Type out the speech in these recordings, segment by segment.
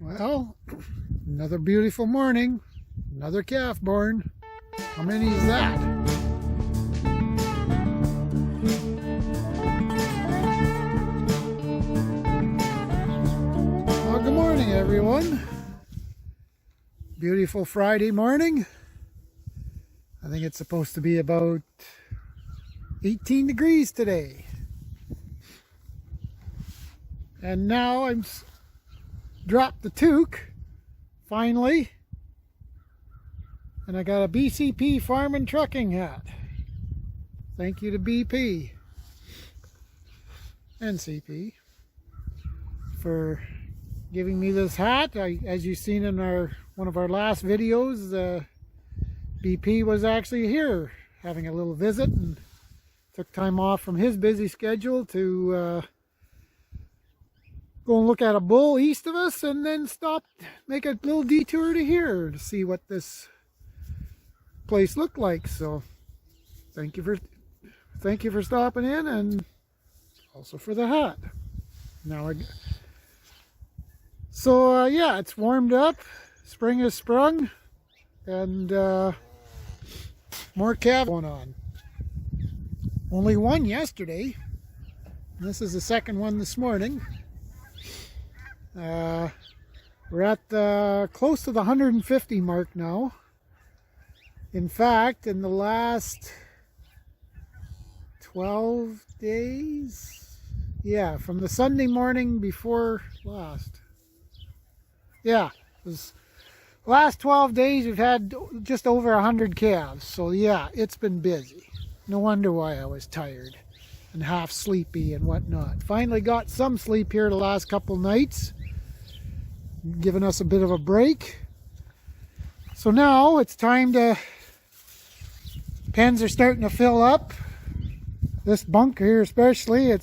Well, another beautiful morning, another calf born. How many is that? Well, good morning, everyone. Beautiful Friday morning. I think it's supposed to be about 18 degrees today. And now I'm dropped the toque finally, and I got a BCP farm and trucking hat. Thank you to BP and CP for giving me this hat. As you've seen in one of our last videos, BP was actually here having a little visit and took time off from his busy schedule to go and look at a bull east of us, and then make a little detour to here to see what this place looked like. So thank you for stopping in, and also for the hat. Now yeah, it's warmed up, spring has sprung, and more calves going on. Only one yesterday, and this is the second one this morning. We're at close to the 150 mark now. In fact, in the last 12 days, yeah, from the Sunday morning before last, yeah, it was last 12 days we've had just over 100 calves. So yeah, it's been busy. No wonder why I was tired and half sleepy and whatnot. Finally got some sleep here the last couple nights, giving us a bit of a break. So now it's time pens are starting to fill up. This bunker here especially,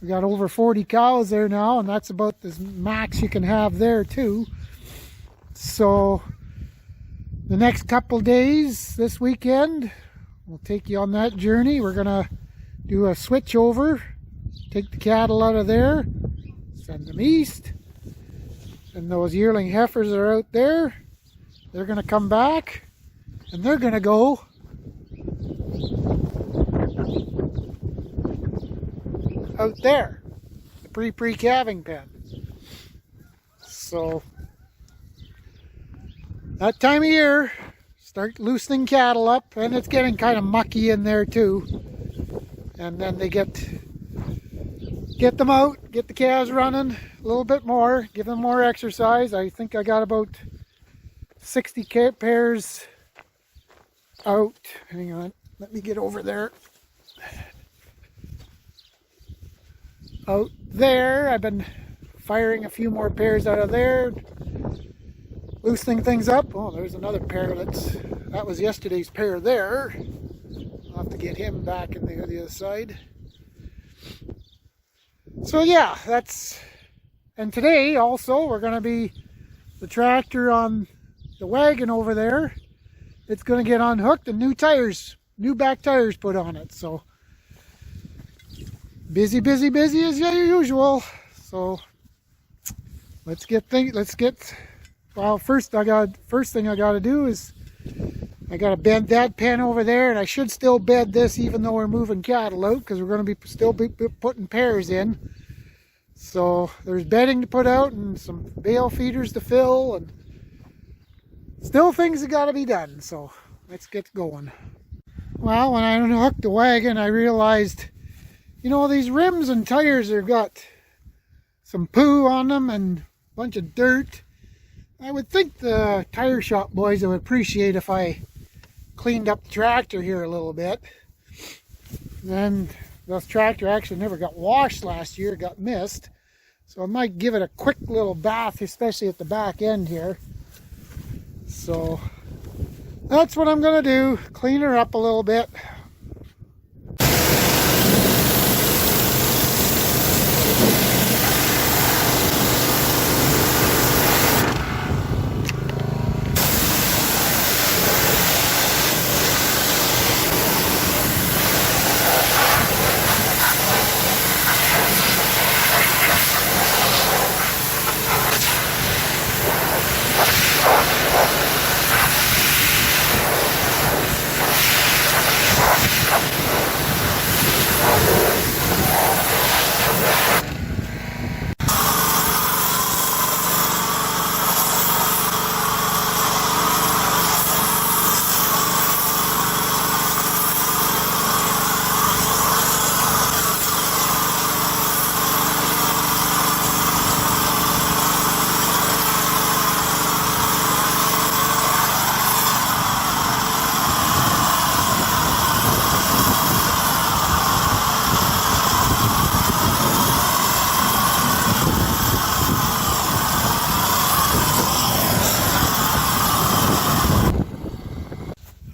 we got over 40 cows there now, and that's about the max you can have there too. So the next couple days this weekend, we'll take you on that journey. We're gonna do a switch over, take the cattle out of there, send them east. And those yearling heifers are out there. They're going to come back, and they're going to go out there, the pre-calving pen. So that time of year, start loosening cattle up, and it's getting kind of mucky in there too. And then they get them out, get the calves running a little bit more, give them more exercise. I think I got about 60 pairs out. Hang on, let me get over there. Out there, I've been firing a few more pairs out of there, loosening things up. Oh, there's another pair that was yesterday's pair there. I'll have to get him back in the other side. So yeah, and today also we're going to be the tractor on the wagon over there. It's going to get unhooked and new back tires put on it. So busy as usual. So well, first thing I got to do is I got to bed that pen over there, and I should still bed this even though we're moving cattle out, because we're going to still be putting pairs in. So there's bedding to put out and some bale feeders to fill, and still things that got to be done. So let's get going. Well, when I unhooked the wagon, I realized, these rims and tires have got some poo on them and a bunch of dirt. I would think the tire shop boys would appreciate if I cleaned up the tractor here a little bit. And this tractor actually never got washed last year, it got missed. So I might give it a quick little bath, especially at the back end here. So that's what I'm going to do, clean her up a little bit.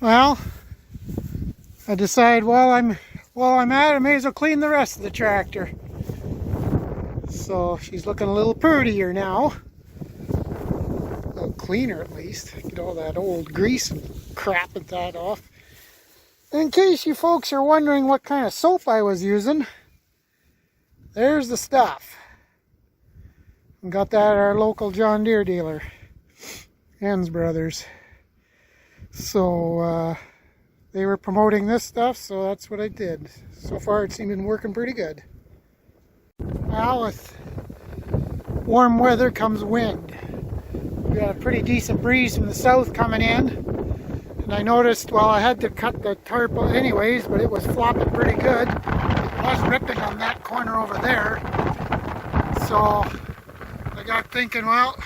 Well, I decided while I'm at it, I may as well clean the rest of the tractor. So she's looking a little prettier now. A little cleaner at least. Get all that old grease and crap and that off. In case you folks are wondering what kind of soap I was using, there's the stuff. I got that at our local John Deere dealer, Hans Brothers. So they were promoting this stuff, so that's what I did. So far it seemed to be working pretty good. Well, with warm weather comes wind. We got a pretty decent breeze from the south coming in. And I noticed, well, I had to cut the tarp anyways, but it was flopping pretty good. It was ripping on that corner over there. So I got thinking, well,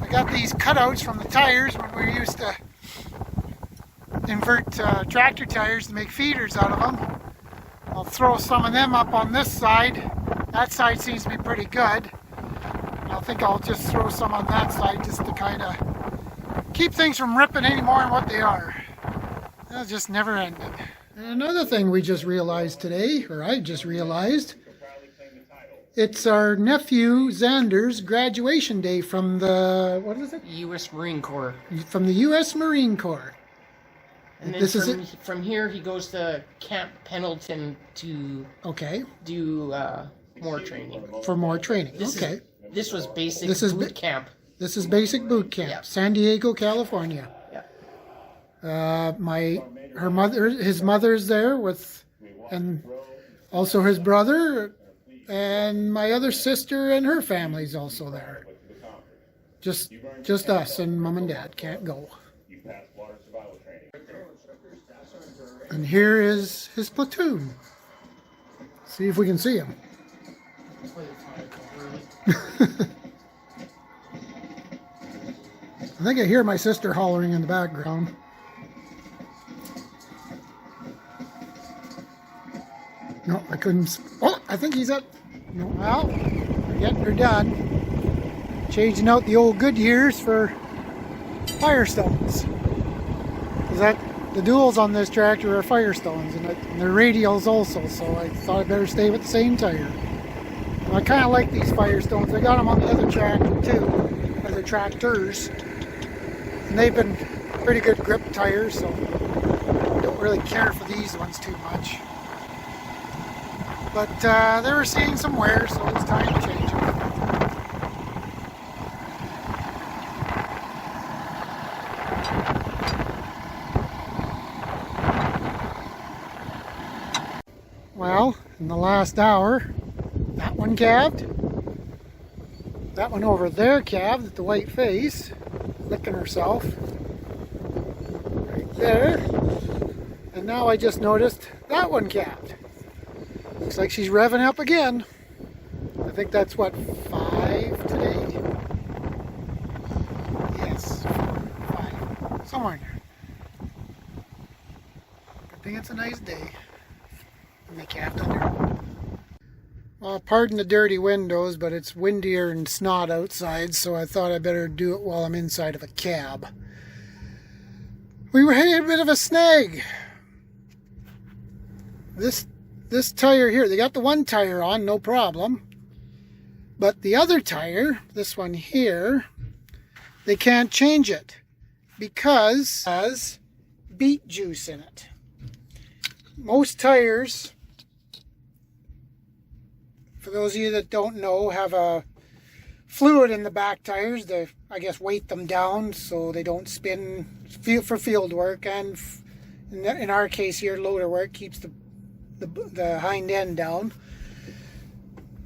I got these cutouts from the tires when we used to invert tractor tires to make feeders out of them. I'll throw some of them up on this side. That side seems to be pretty good. And I think I'll just throw some on that side just to kind of keep things from ripping any more than what they are. That's just never ending. And another thing we just realized today, or I just realized, it's our nephew Xander's graduation day from the, what is it? U.S. Marine Corps. From the U.S. Marine Corps. And then this from here he goes to Camp Pendleton to do more training. For more training. This was basic boot camp. This is basic boot camp. Yeah. San Diego, California. Yeah. His mother's there with, and also his brother, and my other sister and her family's also there. Just us and mom and dad can't go. And here is his platoon. See if we can see him. I think I hear my sister hollering in the background. No, I couldn't. Oh, I think he's up. No, well, we're getting her done. Changing out the old Goodyears for Firestones. Because the duals on this tractor are Firestones, and they're radials also, so I thought I'd better stay with the same tire. And I kind of like these Firestones. I got them on the other tractor too, other tractors. And they've been pretty good grip tires, so I don't really care for these ones too much. But they were seeing some wear, so it's time to change them. Well, in the last hour, that one calved. That one over there calved at the white face, licking herself. Right there. And now I just noticed that one calved. Looks like she's revving up again. I think that's what, 5 today? Yes, 4, 5, somewhere in there. Good thing it's a nice day. And they calved under. Well, pardon the dirty windows, but it's windier and snot outside, so I thought I'd better do it while I'm inside of a cab. We had a bit of a snag. This tire here, they got the one tire on, no problem. But the other tire, this one here, they can't change it because it has beet juice in it. Most tires, for those of you that don't know, have a fluid in the back tires to, I guess, weight them down so they don't spin for field work, and in our case here, loader work, keeps the hind end down.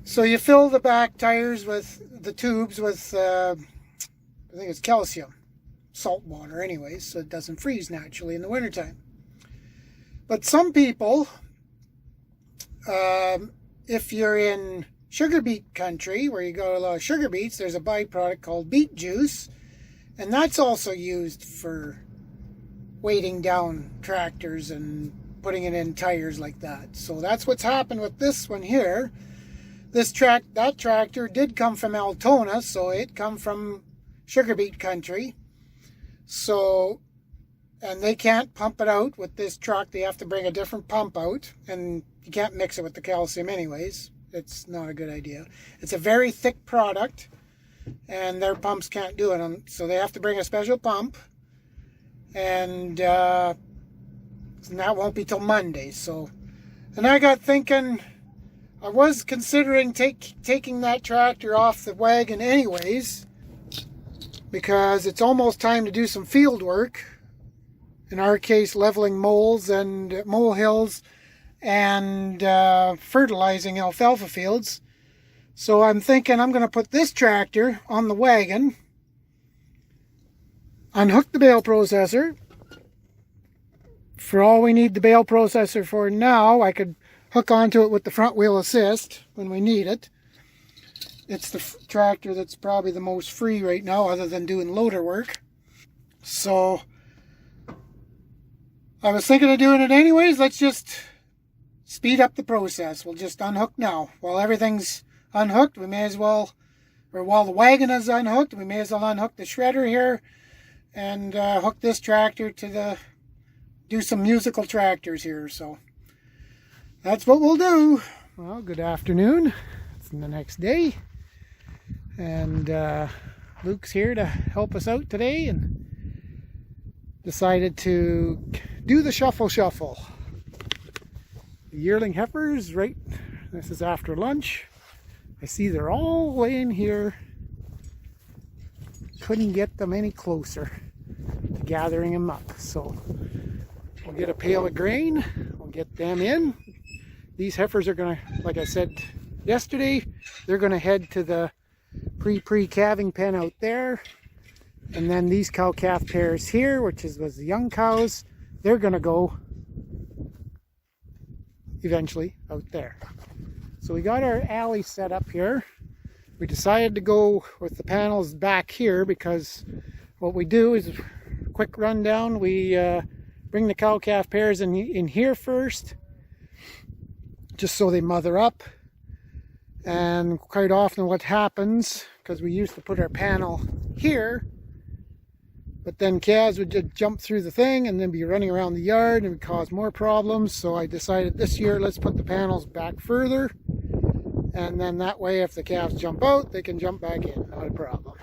So you fill the back tires with the tubes with, I think it's calcium, salt water anyways, so it doesn't freeze naturally in the wintertime. But some people, if you're in sugar beet country where you got a lot of sugar beets, there's a byproduct called beet juice, and that's also used for weighting down tractors and putting it in tires like that. So that's what's happened with this one here. That tractor did come from Altona, so it come from sugar beet country. So, and they can't pump it out with this truck. They have to bring a different pump out, and you can't mix it with the calcium anyways. It's not a good idea. It's a very thick product, and their pumps can't do it. So they have to bring a special pump, and that won't be till Monday. So, and I got thinking, I was considering taking that tractor off the wagon anyways, because it's almost time to do some field work. In our case, leveling molehills and fertilizing alfalfa fields. So I'm thinking I'm going to put this tractor on the wagon, unhook the bale processor. For all we need the bale processor for now, I could hook onto it with the front wheel assist when we need it. It's the tractor that's probably the most free right now, other than doing loader work. So I was thinking of doing it anyways. Let's just speed up the process. We'll just unhook now. While everything's unhooked, we may as well, or while the wagon is unhooked, we may as well unhook the shredder here and hook this tractor to do some musical tractors here. So that's what we'll do. Well, good afternoon. It's the next day, and Luke's here to help us out today, and decided to do the shuffle. The yearling heifers, right, this is after lunch. I see they're all laying here. Couldn't get them any closer to gathering them up. So we'll get a pail of grain, we'll get them in. These heifers are gonna, like I said yesterday, they're gonna head to the pre-calving pen out there. And then these cow-calf pairs here, which was the young cows, they're gonna go eventually out there. So we got our alley set up here. We decided to go with the panels back here because what we do is, quick rundown, we bring the cow-calf pairs in here first, just so they mother up. And quite often what happens, because we used to put our panel here, but then calves would just jump through the thing and then be running around the yard and it would cause more problems. So I decided this year, let's put the panels back further. And then that way, if the calves jump out, they can jump back in, not a problem.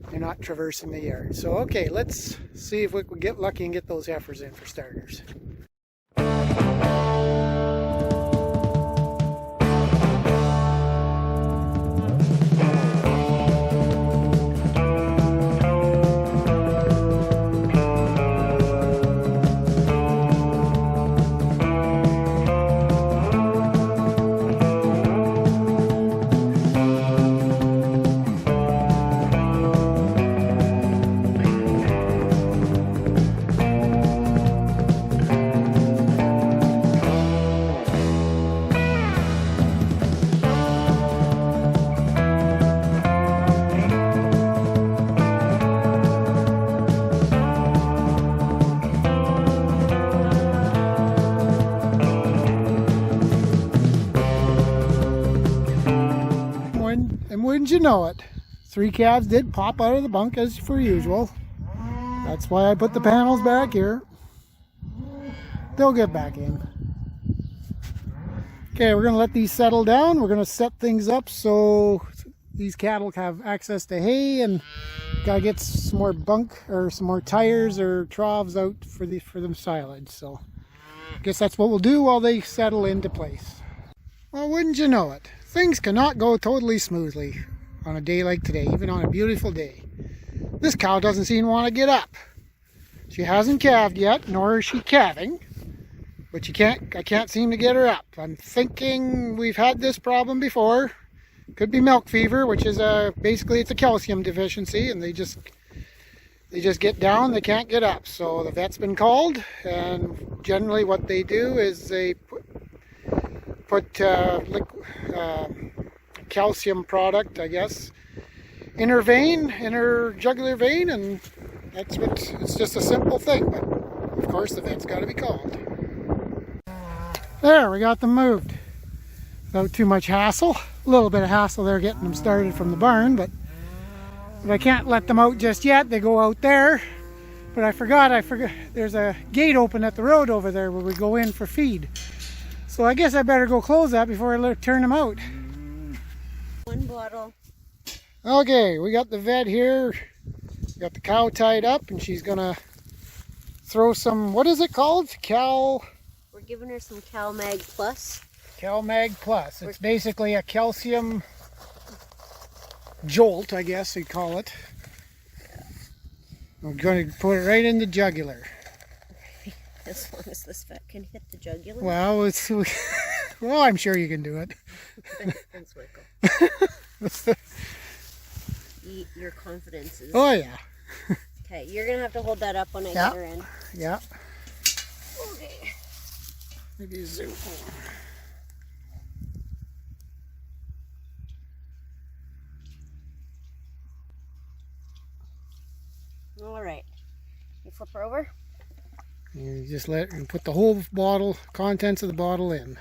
They're not traversing the yard. So, okay, let's see if we can get lucky and get those heifers in for starters. And wouldn't you know it, 3 calves did pop out of the bunk as per usual. That's why I put the panels back here. They'll get back in. Okay, we're going to let these settle down. We're going to set things up so these cattle have access to hay, and gotta get some more bunk or some more tires or troughs out for them silage. So I guess that's what we'll do while they settle into place. Well, wouldn't you know it, things cannot go totally smoothly. on a day like today, even on a beautiful day. This cow doesn't seem to want to get up. She hasn't calved yet, nor is she calving. But I can't seem to get her up. I'm thinking we've had this problem before. Could be milk fever, which is basically it's a calcium deficiency, and they just get down, they can't get up. So the vet's been called, and generally what they do is they put calcium product, I guess, in her vein, in her jugular vein, and it's just a simple thing. But of course the vet's got to be called. There, we got them moved without too much hassle. A little bit of hassle there getting them started from the barn, but I can't let them out just yet. They go out there. But I forgot there's a gate open at the road over there where we go in for feed. So I guess I better go close that before I turn them out. One bottle. Okay, we got the vet here. We got the cow tied up, and she's gonna throw some, what is it called? We're giving her some CalMag Plus. CalMag Plus. It's basically a calcium jolt, I guess you'd call it. I'm going to put it right in the jugular. As long as this vet can hit the jugular. Well, well, I'm sure you can do it. Thanks, Michael. Your confidence is... Oh, yeah. Okay, you're going to have to hold that up when I get her in. Yeah. Okay. Maybe zoom. All right. You flip her over. And you just put the whole bottle, contents of the bottle in.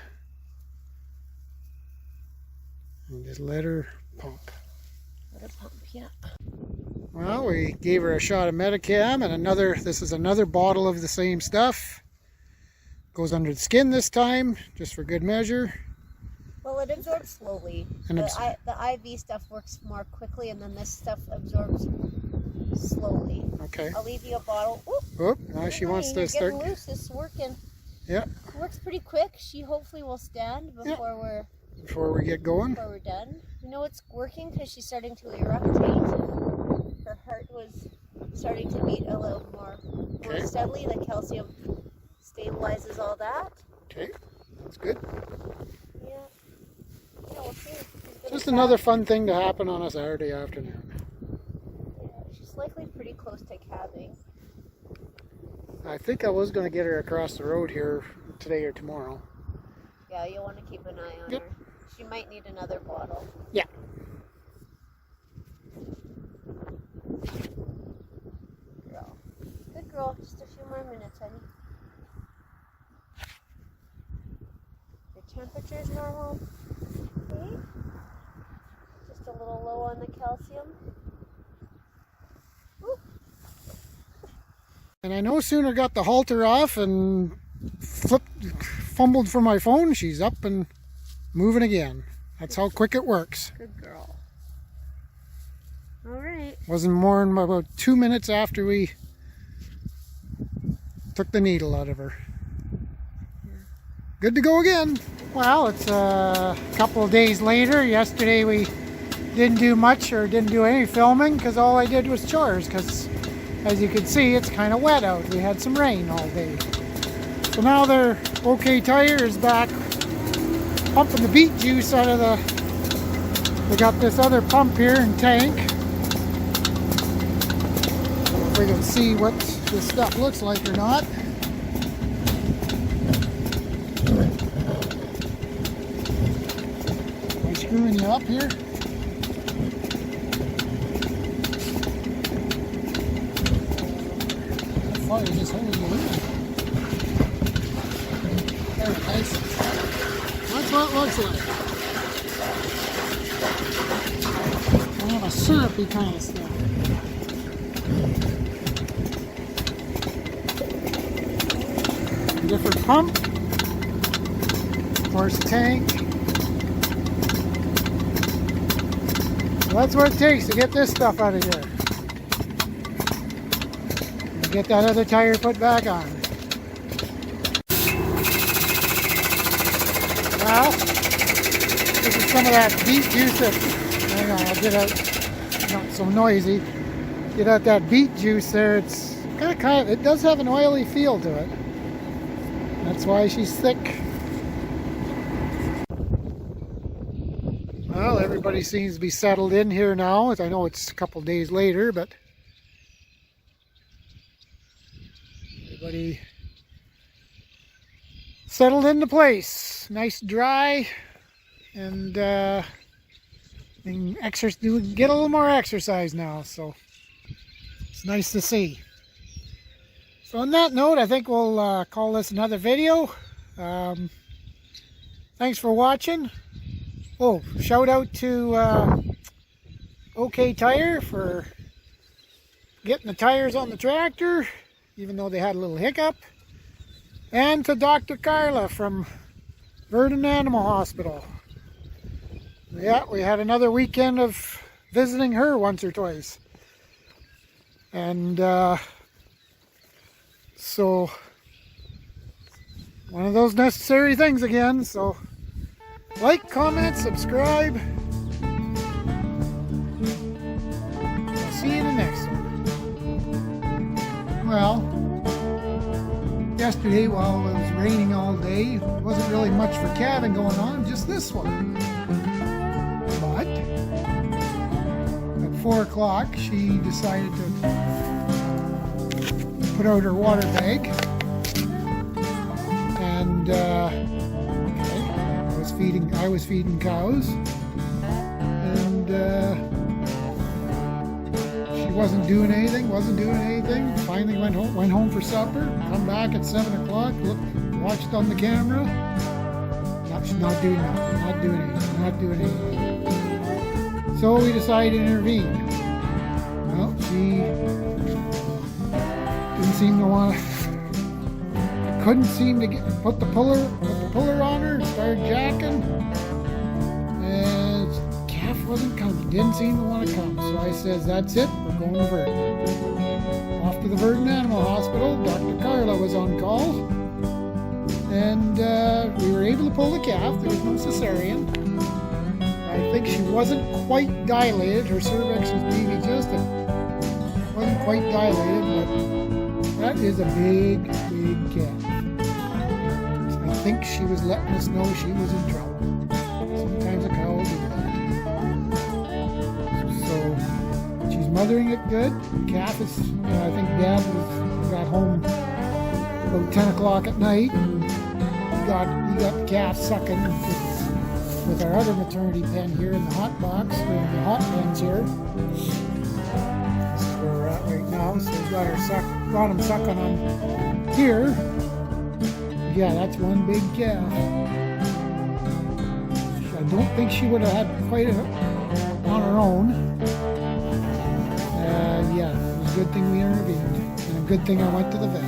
And just let her pump. Let her pump, yeah. Well, we gave her a shot of Medicam, and this is another bottle of the same stuff. Goes under the skin this time, just for good measure. Well, it absorbs slowly. And the IV stuff works more quickly, and then this stuff absorbs slowly. Okay. I'll leave you a bottle. Oop, now she wants to start. Getting loose. It's working. Yeah. It works pretty quick. She hopefully will stand before we get going. Before we're done. You know it's working because she's starting to eruptate. Her heart was starting to beat a little more steadily. The calcium stabilizes all that. Okay, that's good. Yeah. Yeah, we'll see. Just another fun thing to happen on a Saturday afternoon. Yeah, she's likely pretty close to calving. I think I was going to get her across the road here today or tomorrow. Yeah, you'll want to keep an eye on her. She might need another bottle. Yeah. Girl. Good girl. Just a few more minutes, honey. Your temperature's normal. Okay. Just a little low on the calcium. Woo. And I no sooner got the halter off and fumbled for my phone, she's up and moving again. That's how quick it works. Good girl. All right. Wasn't more than about 2 minutes after we took the needle out of her. Yeah. Good to go again. Well, it's a couple of days later. Yesterday we didn't do much or didn't do any filming because all I did was chores, because as you can see it's kind of wet out. We had some rain all day. So now their OK Tire is back pumping the beet juice out of they got this other pump here and tank. If we can see what this stuff looks like or not. Am I screwing you up here? How far is this holding you in? There it is. That's what it looks like. Kind of a syrupy kind of stuff. A different pump. Of course, tank. So that's what it takes to get this stuff out of here. And get that other tire put back on. Well, this is some of that beet juice that hang on, I'll get out, not so noisy. Get out that beet juice there. It's kind of, it does have an oily feel to it. That's why she's thick. Well, everybody seems to be settled in here now. I know it's a couple days later, but everybody settled into place. Nice, dry, and get a little more exercise now. So it's nice to see. So on that note, I think we'll call this another video. Thanks for watching. Oh, shout out to OK Tire for getting the tires on the tractor, even though they had a little hiccup. And to Dr. Carla from Veterinary Animal Hospital. Yeah, we had another weekend of visiting her once or twice. And so, one of those necessary things again. So, like, comment, subscribe. I'll see you in the next one. Well, yesterday while it was raining all day, there wasn't really much for calving going on, just this one. But at 4 o'clock, she decided to put out her water bag, and I was feeding cows, and she wasn't doing anything. Finally went home for supper. Come back at 7 o'clock. Watched on the camera. She's not doing nothing. Not doing anything. So we decided to intervene. Well, she didn't seem to want to. Couldn't seem to put the puller on her. Started jacking, and the calf wasn't coming. Didn't seem to want to come. So I says, "That's it. We're going to Vert." Off to the Veterinary Animal Hospital. Dr. Carla was on call, and we were able to pull the calf. There was no cesarean. I think she wasn't quite dilated. Her cervix was maybe just wasn't quite dilated, but that is a big calf. I think she was letting us know she was in trouble. Sometimes a cow will do that. So she's mothering it good. The calf is, I think Dad got home about 10 o'clock at night. And he got the calf sucking with our other maternity pen here in the hot box, or in the hot pens here. This is where we're at right now. So we got him sucking on here. Yeah, that's one big calf. I don't think she would have had quite on her own. Yeah, it was a good thing we intervened, and a good thing I went to the vet.